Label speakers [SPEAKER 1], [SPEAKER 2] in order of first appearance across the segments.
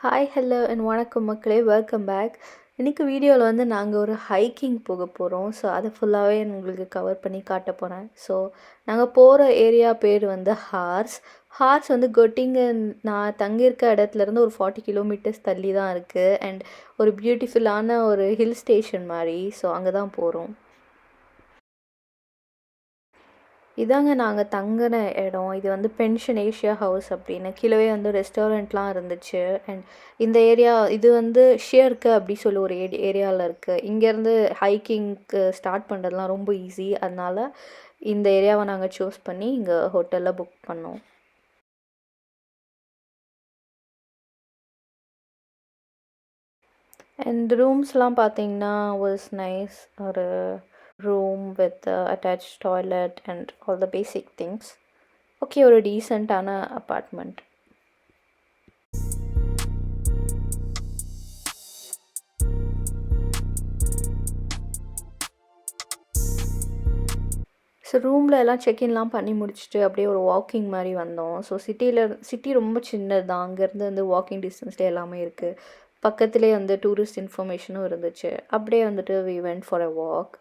[SPEAKER 1] Hi hello and வணக்கம் மக்களே, welcome back. இன்றைக்கி வீடியோவில் வந்து நாங்கள் ஒரு ஹைக்கிங் போக போகிறோம். ஸோ அதை ஃபுல்லாகவே உங்களுக்கு கவர் பண்ணி காட்ட போகிறேன். ஸோ நாங்கள் போகிற ஏரியா பேர் வந்து ஹார்ஸ். ஹார்ஸ் வந்து கொட்டிங்கன் நான் தங்கியிருக்க இடத்துலேருந்து ஒரு 40 கிலோமீட்டர்ஸ் தள்ளி தான் இருக்குது. அண்ட் ஒரு பியூட்டிஃபுல்லான ஒரு ஹில் ஸ்டேஷன் மாதிரி. ஸோ அங்கே தான் போகிறோம். இதாங்க நாங்கள் தங்கின இடம். இது வந்து பென்ஷன் ஏஷியா ஹவுஸ் அப்படின்னு கீழவே வந்து ரெஸ்டாரண்ட்லாம் இருந்துச்சு. அண்ட் இந்த ஏரியா இது வந்து ஷியர்க்கு அப்படி சொல்லி ஒரு ஏரியாவில் இருக்குது. இங்கேருந்து ஹைக்கிங்க்கு ஸ்டார்ட் பண்ணுறதுலாம் ரொம்ப ஈஸி. அதனால் இந்த ஏரியாவை நாங்கள் சூஸ் பண்ணி இங்கே ஹோட்டலில் புக் பண்ணோம். அண்ட் ரூம்ஸ்லாம் பார்த்தீங்கன்னா வாஸ் நைஸ். ஒரு room with attached toilet and all the basic things. Okay, ஒரு டீசெண்டான அப்பார்ட்மெண்ட். ஸோ ரூமில் எல்லாம் செக்இன்லாம் பண்ணி முடிச்சுட்டு அப்படியே ஒரு வாக்கிங் மாதிரி வந்தோம். ஸோ சிட்டி ரொம்ப சின்னது தான். அங்கேருந்து வந்து வாக்கிங் டிஸ்டன்ஸ்லேயே எல்லாமே இருக்குது. பக்கத்துலேயே வந்து டூரிஸ்ட் இன்ஃபர்மேஷனும் இருந்துச்சு. அப்படியே வந்துட்டு we went for a walk.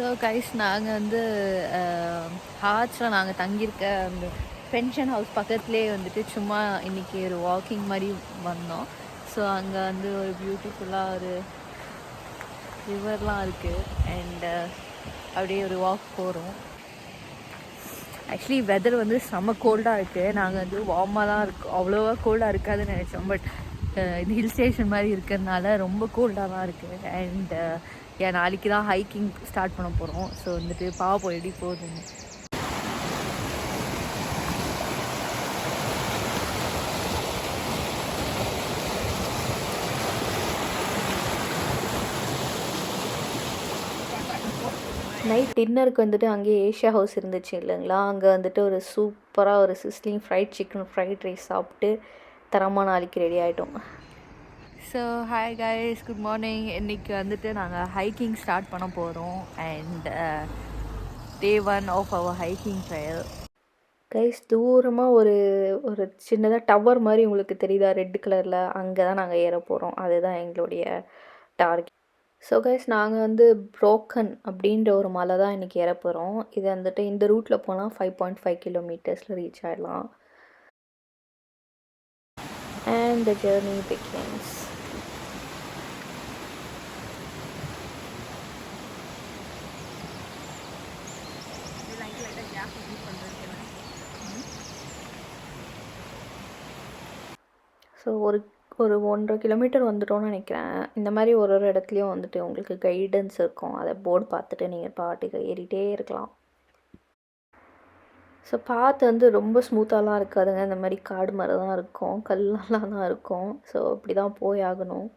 [SPEAKER 1] So guys, நாங்கள் வந்து ஹார்ட்ஸில் நாங்கள் தங்கியிருக்க அந்த பென்ஷன் ஹவுஸ் பக்கத்துலேயே வந்துட்டு சும்மா இன்றைக்கி ஒரு வாக்கிங் மாதிரி வந்தோம். ஸோ அங்கே வந்து ஒரு பியூட்டிஃபுல்லாக ஒரு ரிவர்லாம் இருக்குது. அண்ட் அப்படியே ஒரு வாக் போகிறோம். ஆக்சுவலி வெதர் வந்து செம்ம கோல்டாக இருக்குது. நாங்கள் வந்து வார்மாக தான் இருக்கோம். அவ்வளோவா கோல்டாக இருக்காதுன்னு நினச்சோம். பட் இது ஹில் ஸ்டேஷன் மாதிரி இருக்கிறதுனால ரொம்ப கோல்டாக தான் இருக்குது. அண்ட் நாளைக்கு தான் ஹைக்கிங் ஸ்டார்ட் பண்ண போகிறோம். ஸோ வந்துட்டு பாவம் எப்படி போகுதுன்னு. நைட் டின்னருக்கு வந்துட்டு அங்கேயே ஏஷியா ஹவுஸ் இருந்துச்சு இல்லைங்களா, அங்கே வந்துட்டு ஒரு சூப்பராக ஒரு sizzling fried chicken fried rice சாப்பிட்டு தரமாக நாளைக்கு ரெடி ஆகிட்டோம். So hi guys, good morning. இன்றைக்கி வந்துட்டு நாங்கள் ஹைக்கிங் ஸ்டார்ட் பண்ண போகிறோம். And day 1 of our hiking trail. Guys, தூரமாக ஒரு ஒரு சின்னதாக டவர் மாதிரி உங்களுக்கு தெரியுதா ரெட் கலரில்? அங்கே தான் நாங்கள் ஏற போகிறோம். அதுதான் எங்களுடைய டார்கெட். ஸோ கைஸ், நாங்கள் வந்து புரோக்கன் அப்படின்ற ஒரு மலை தான் இன்றைக்கி ஏற போகிறோம். இது வந்துட்டு இந்த ரூட்டில் போனால் 5.5 கிலோமீட்டர்ஸில் ரீச் ஆகிடலாம். And the journey begins. So ஒரு 1.5 கிலோமீட்டர் வந்துட்டோன்னு நினைக்கிறேன். இந்த மாதிரி ஒரு இடத்துலையும் வந்துட்டு உங்களுக்கு கைடன்ஸ் இருக்கும். அதை போர்டு பார்த்துட்டு நீங்கள் பாட்டுக்கு ஏறிட்டே இருக்கலாம். ஸோ பாத்து வந்து ரொம்ப ஸ்மூத்தாலாம் இருக்காதுங்க. இந்த மாதிரி காடு மாதிரி தான் இருக்கும், கல்லெல்லாம் தான் இருக்கும். ஸோ அப்படி தான் போய் ஆகணும்.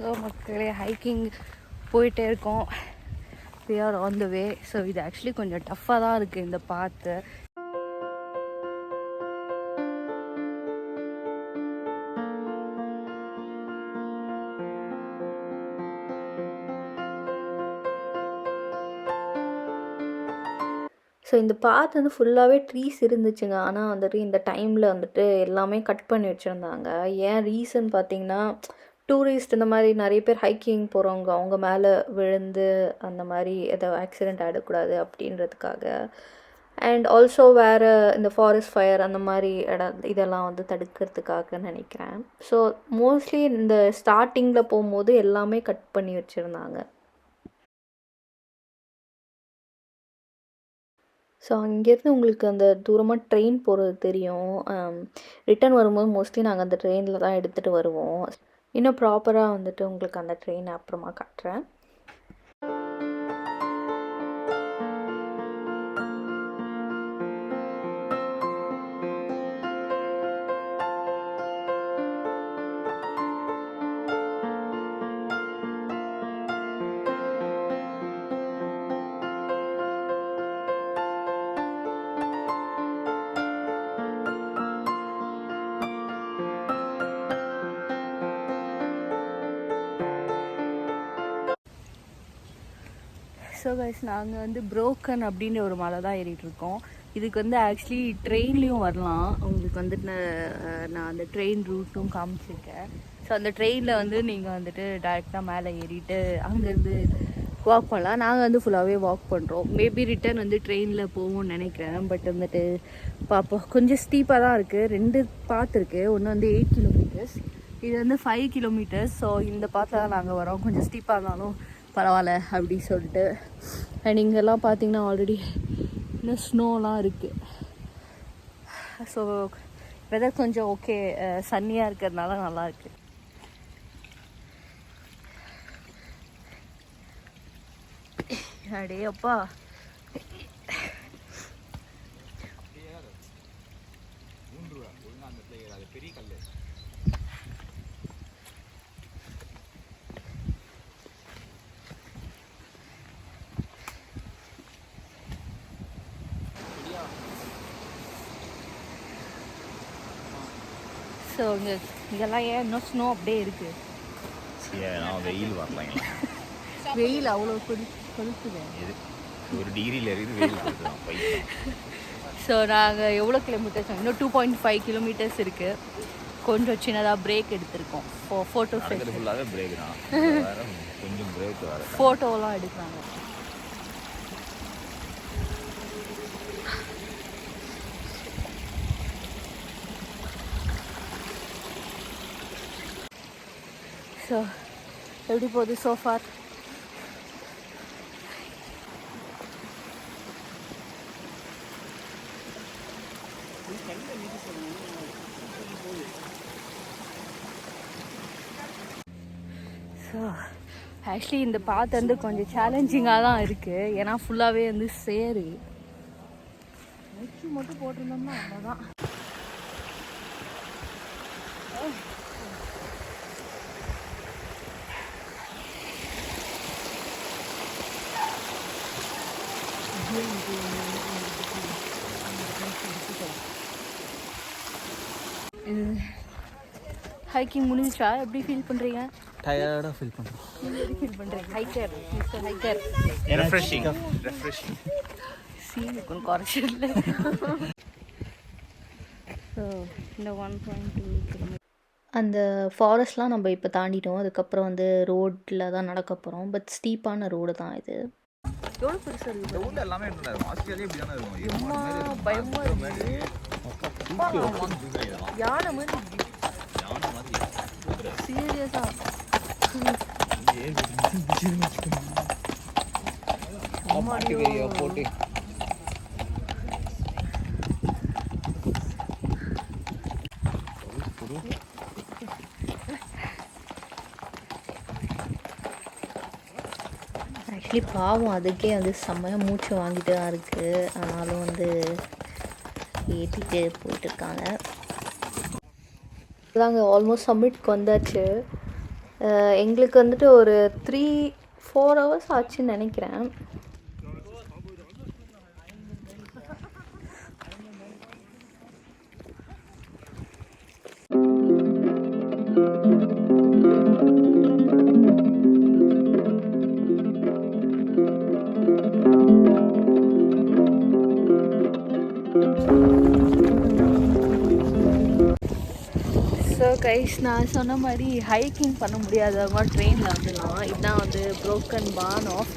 [SPEAKER 1] ஸோ மக்களே, ஹைக்கிங் போயிட்டே இருக்கோம். we are on the way. So இது ஆக்சுவலி கொஞ்சம் டஃப்பாக தான் இருக்குது இந்த பாத்து. ஸோ இந்த பாத் வந்து ஃபுல்லாகவே ட்ரீஸ் இருந்துச்சுங்க. ஆனால் வந்துட்டு இந்த டைமில் வந்துட்டு எல்லாமே கட் பண்ணி வச்சுருந்தாங்க. ஏன் ரீசன் பார்த்தீங்கன்னா, டூரிஸ்ட் இந்த மாதிரி நிறைய பேர் ஹைக்கிங் போகிறவங்க அவங்க மேலே விழுந்து அந்த மாதிரி ஏதோ ஆக்சிடெண்ட் ஆகிடக்கூடாது அப்படின்றதுக்காக. அண்ட் ஆல்சோ வேறு இந்த ஃபாரஸ்ட் ஃபயர் அந்த மாதிரி இதெல்லாம் வந்து தடுக்கிறதுக்காக நினைக்கிறேன். ஸோ மோஸ்ட்லி இந்த ஸ்டார்டிங்கில் போகும்போது எல்லாமே கட் பண்ணி வச்சுருந்தாங்க. ஸோ அங்கேருந்து உங்களுக்கு அந்த தூரமாக ட்ரெயின் போகிறது தெரியும். ரிட்டர்ன் வரும்போது மோஸ்ட்லி நாங்கள் அந்த ட்ரெயினில் தான் எடுத்துகிட்டு வருவோம். இன்னும் ப்ராப்பராக வந்துட்டு உங்களுக்கு அந்த ட்ரெயினை அப்புறமா காட்டுறேன். ஸோ கைஸ் நாங்கள் வந்து புரோக்கன் அப்படின்ற ஒரு மலை தான் ஏறிட்டுருக்கோம். இதுக்கு வந்து ஆக்சுவலி ட்ரெயின்லேயும் வரலாம். உங்களுக்கு வந்துட்டு நான் அந்த ட்ரெயின் ரூட்டும் காமிச்சிருக்கேன். ஸோ அந்த ட்ரெயினில் வந்து நீங்கள் வந்துட்டு டைரெக்டாக மேலே ஏறிட்டு அங்கேருந்து வாக் பண்ணலாம். நாங்கள் வந்து ஃபுல்லாகவே வாக் பண்ணுறோம். மேபி ரிட்டர்ன் வந்து ட்ரெயினில் போவோம்னு நினைக்கிறேன். பட் வந்துட்டு பார்ப்போம். கொஞ்சம் ஸ்டீப்பாக தான் இருக்குது. 2 பாத் இருக்குது. ஒன்று வந்து 8 கிலோமீட்டர்ஸ், இது வந்து 5 கிலோமீட்டர்ஸ். ஸோ இந்த பாத்தில் தான் நாங்கள் வரோம். கொஞ்சம் ஸ்டீப்பாக இருந்தாலும் பரவாயில்ல அப்படி சொல்லிட்டு. அண்ட் இங்கெல்லாம் பார்த்தீங்கன்னா ஆல்ரெடி இன்னும் ஸ்னோலாம் இருக்குது. ஸோ வெதர் கொஞ்சம் ஓகே, சன்னியாக இருக்கிறதுனால நல்லாயிருக்கு. அடே அப்பா, ஸோ இங்கெல்லாம் ஏன் இன்னும் ஸ்னோ அப்படியே இருக்குது?
[SPEAKER 2] வெயில் வரலாங்களா?
[SPEAKER 1] வெயில் அவ்வளோ கொளுத்துது.
[SPEAKER 2] ஒரு டிகிரியில் இருக்குது வெயில்.
[SPEAKER 1] ஸோ நாங்கள் எவ்வளோ கிலோமீட்டர்ஸ், இன்னும் 2.5 கிலோமீட்டர்ஸ் இருக்குது. கொஞ்சம் சின்னதாக பிரேக் எடுத்திருக்கோம். ஃபோட்டோ
[SPEAKER 2] ஃபுல்லாகவே பிரேக் தான், கொஞ்சம் பிரேக் வர
[SPEAKER 1] ஃபோட்டோலாம் எடுக்கிறாங்க. ஸோ எப்படி போகுது சோஃபார்? ஸோ ஆக்சுவலி இந்த பாத்து வந்து கொஞ்சம் சேலஞ்சிங்காக தான் இருக்குது. ஏன்னா ஃபுல்லாகவே வந்து சேரு. மட்டும் போட்டிருந்தோம்னா அவ்வளோதான். ஹைக்கிங் முடிஞ்சிச்சா? எப்படி ஃபீல் பண்ணுறீங்க?
[SPEAKER 2] டயர்டாக ஃபீல் பண்ணுறோம்.
[SPEAKER 1] எப்படி ஃபீல் பண்ணுறீங்க? Hiker mister hiker.
[SPEAKER 2] ரெஃப்ரெஷிங்
[SPEAKER 1] சீனுக்கும் குறைச்சல் இல்லை. ஸோ இந்த 1.2 கிலோமீட்டர் அந்த ஃபாரஸ்ட்லாம் நம்ம இப்போ தாண்டிட்டோம். அதுக்கப்புறம் வந்து ரோட்டில் தான் நடக்க போகிறோம். பட் ஸ்டீப்பான ரோடு தான் இது. எவ்வளோ பெருசாக இருக்குது?
[SPEAKER 2] ரோட்டில் எல்லாமே இருக்கும். ஆஸ்திரேலியா இப்படி தானே இருக்கும்.
[SPEAKER 1] பயமாக இருக்குது. யானை மாதிரி சீரியஸாக
[SPEAKER 2] போட்டு
[SPEAKER 1] ஆக்சுவலி பாவம் அதுக்கே வந்து செம்மையாக மூச்சு வாங்கிட்டு தான் இருக்குது. ஆனாலும் வந்து ஏற்றிட்டு போயிட்டுருக்காங்க. அதாங்க ஆல்மோஸ்ட் சம்மிட்க்கு வந்தாச்சு. எங்களுக்கு வந்துட்டு ஒரு 3-4 ஹவர்ஸ் ஆச்சுன்னு நினைக்கிறேன். ஸோ கைஸ், நான் சொன்ன மாதிரி ஹைக்கிங் பண்ண முடியாதவங்க ட்ரெயினில் வந்துடலாம். இதுதான் வந்து புரோக்கன் பான் ஆஃப்.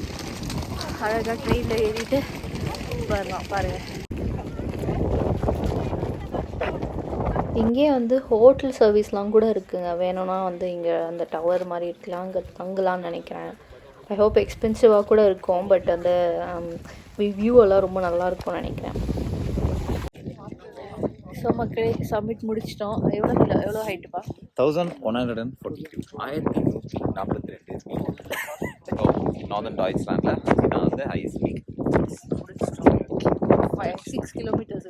[SPEAKER 1] அழகாக ட்ரெயினில் ஏறிட்டு வரலாம். பாருங்கள், இங்கே வந்து ஹோட்டல் சர்வீஸ்லாம் கூட இருக்குங்க. வேணும்னா வந்து இங்கே அந்த டவர் மாதிரி இருக்கலாம், அங்கே தங்கலான்னு நினைக்கிறேன். ஐ ஹோப் எக்ஸ்பென்சிவாக கூட இருக்கும். பட் அந்த வியூ எல்லாம் ரொம்ப நல்லாயிருக்கும்னு நினைக்கிறேன். ஸோ மக்களே, சப்மிட் முடிச்சிட்டோம். எவ்வளோ ஹைட்டுப்பா?
[SPEAKER 2] 1142 1142 நார்தன் டாய்ச்லாண்டில் இதான் வந்து ஹையஸ்ட் பீக்.
[SPEAKER 1] 6 கிலோமீட்டர்ஸ்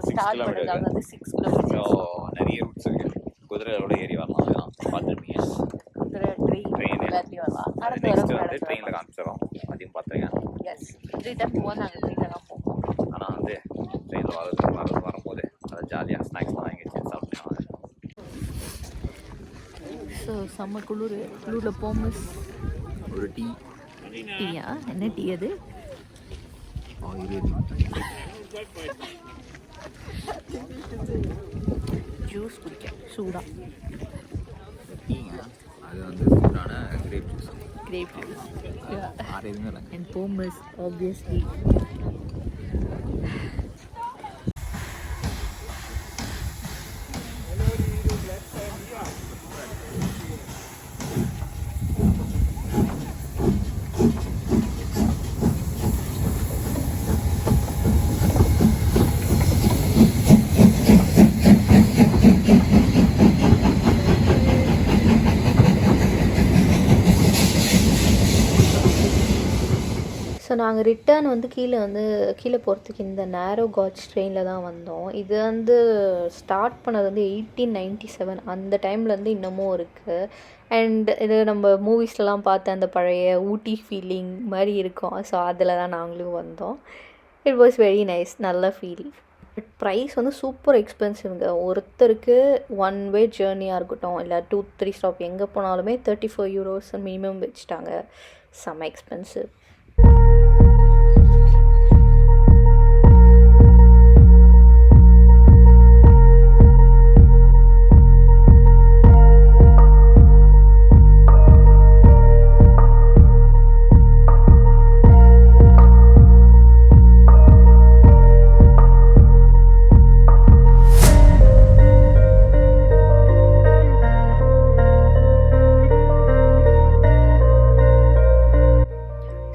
[SPEAKER 2] ஸ்டார்ட் பண்ணுறது
[SPEAKER 1] வந்து 6 கிலோமீட்டர்.
[SPEAKER 2] ஸோ நிறைய ரூட்ஸ் இருக்குது. குதிரையோட ஏறி வரலாம். அதெல்லாம் பார்த்துருப்பீங்க.
[SPEAKER 1] குதிரை ட்ரெயின் வரலாம்.
[SPEAKER 2] நெக்ஸ்ட் வந்து ட்ரெயினில் காமிச்சிடும். அதையும் பார்த்துருக்கேன்.
[SPEAKER 1] எஸ், ரிட்டர்ன் போவோம். நாங்கள் ட்ரெயினில் தான் போவோம்.
[SPEAKER 2] ஆனால் வந்து ட்ரெயினில் வரும்போது அதை ஜாலியாக ஸ்நாக்ஸ்லாம் வாங்கி சாப்பிடுவாங்க.
[SPEAKER 1] ஸோ செம்ம குளிரில் போகும்போது
[SPEAKER 2] ஒரு டீ
[SPEAKER 1] டீயா? என்ன டீ அது? ஜூஸ் குடிக்க சூடா.
[SPEAKER 2] டீங்க அது வந்து சூடான கிரேப் ஜூஸ்.
[SPEAKER 1] Grape juice.
[SPEAKER 2] வேறு எதுவுமே இல்லை.
[SPEAKER 1] And pomace obviously. ஸோ நாங்கள் ரிட்டர்ன் வந்து கீழே போகிறதுக்கு இந்த நேரோ காட்ஸ் ட்ரெயினில் தான் வந்தோம். இது வந்து ஸ்டார்ட் பண்ணது வந்து 1897 அந்த டைம்லேருந்து இன்னமும் இருக்குது. அண்ட் இது நம்ம மூவிஸ்லலாம் பார்த்த அந்த பழைய ஊட்டி ஃபீலிங் மாதிரி இருக்கும். ஸோ அதில் தான் நாங்களும் வந்தோம். இட் வாஸ் வெரி நைஸ், நல்ல ஃபீல். பட் ப்ரைஸ் வந்து சூப்பர் எக்ஸ்பென்சிவ்ங்க. ஒருத்தருக்கு ஒன் வே ஜேர்னியாக இருக்கட்டும் இல்லை 2-3 ஸ்டாப் எங்கே போனாலுமே 34 யூரோஸ் மினிமம் வச்சுட்டாங்க. செம்ம எக்ஸ்பென்சிவ்.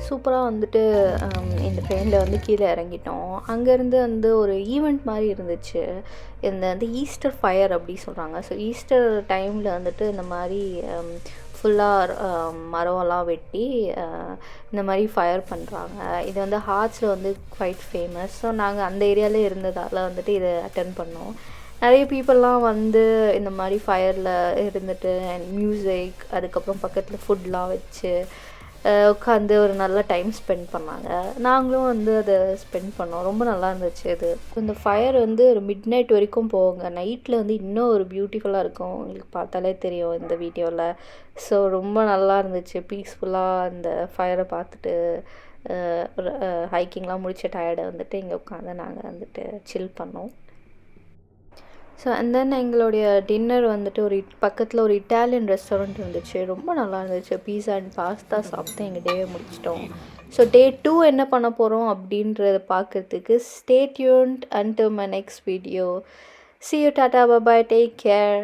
[SPEAKER 1] சூப்பராக வந்துட்டு இந்த ட்ரெயினில் வந்து கீழே இறங்கிட்டோம். அங்கேருந்து வந்து ஒரு ஈவெண்ட் மாதிரி இருந்துச்சு. இந்த வந்து ஈஸ்டர் ஃபயர் அப்படி சொல்கிறாங்க. ஸோ ஈஸ்டர் டைமில் வந்துட்டு இந்த மாதிரி ஃபுல்லாக மரம்லாம் வெட்டி இந்த மாதிரி ஃபயர் பண்ணுறாங்க. இது வந்து ஹார்ட்ஸில் வந்து குவைட் ஃபேமஸ். ஸோ நாங்கள் அந்த ஏரியாவிலே இருந்ததால் வந்துட்டு இதை அட்டன் பண்ணோம். நிறைய பீப்புளெலாம் வந்து இந்த மாதிரி ஃபயரில் இருந்துட்டு அண்ட் மியூசிக், அதுக்கப்புறம் பக்கத்தில் ஃபுட்லாம் வச்சு உட்காந்து ஒரு நல்ல டைம் ஸ்பெண்ட் பண்ணாங்க. நாங்களும் வந்து அதை ஸ்பெண்ட் பண்ணோம். ரொம்ப நல்லா இருந்துச்சு இது. இந்த ஃபயர் வந்து ஒரு மிட் நைட் வரைக்கும் போகுங்க. நைட்டில் வந்து இன்னும் ஒரு பியூட்டிஃபுல்லாக இருக்கும். உங்களுக்கு பார்த்தாலே தெரியும் இந்த வீடியோவில். ஸோ ரொம்ப நல்லா இருந்துச்சு. பீஸ்ஃபுல்லாக அந்த ஃபயரை பார்த்துட்டு ஒரு ஹைக்கிங்லாம் முடிச்ச டயர்டை வந்துட்டு இங்கே உட்காந்து நாங்கள் வந்துட்டு சில் பண்ணோம். ஸோ அண்ட் தென் எங்களுடைய டின்னர் வந்துட்டு பக்கத்தில் ஒரு இட்டாலியன் ரெஸ்டாரண்ட் இருந்துச்சு. ரொம்ப நல்லா இருந்துச்சு. பீஸா அண்ட் பாஸ்தா சாப்பிட்டு எங்கள் டேவை முடிச்சிட்டோம். ஸோ டே 2 என்ன பண்ண போகிறோம் அப்படின்றத பார்க்குறதுக்கு stay tuned until my next video. See you, tata, bye bye, take care.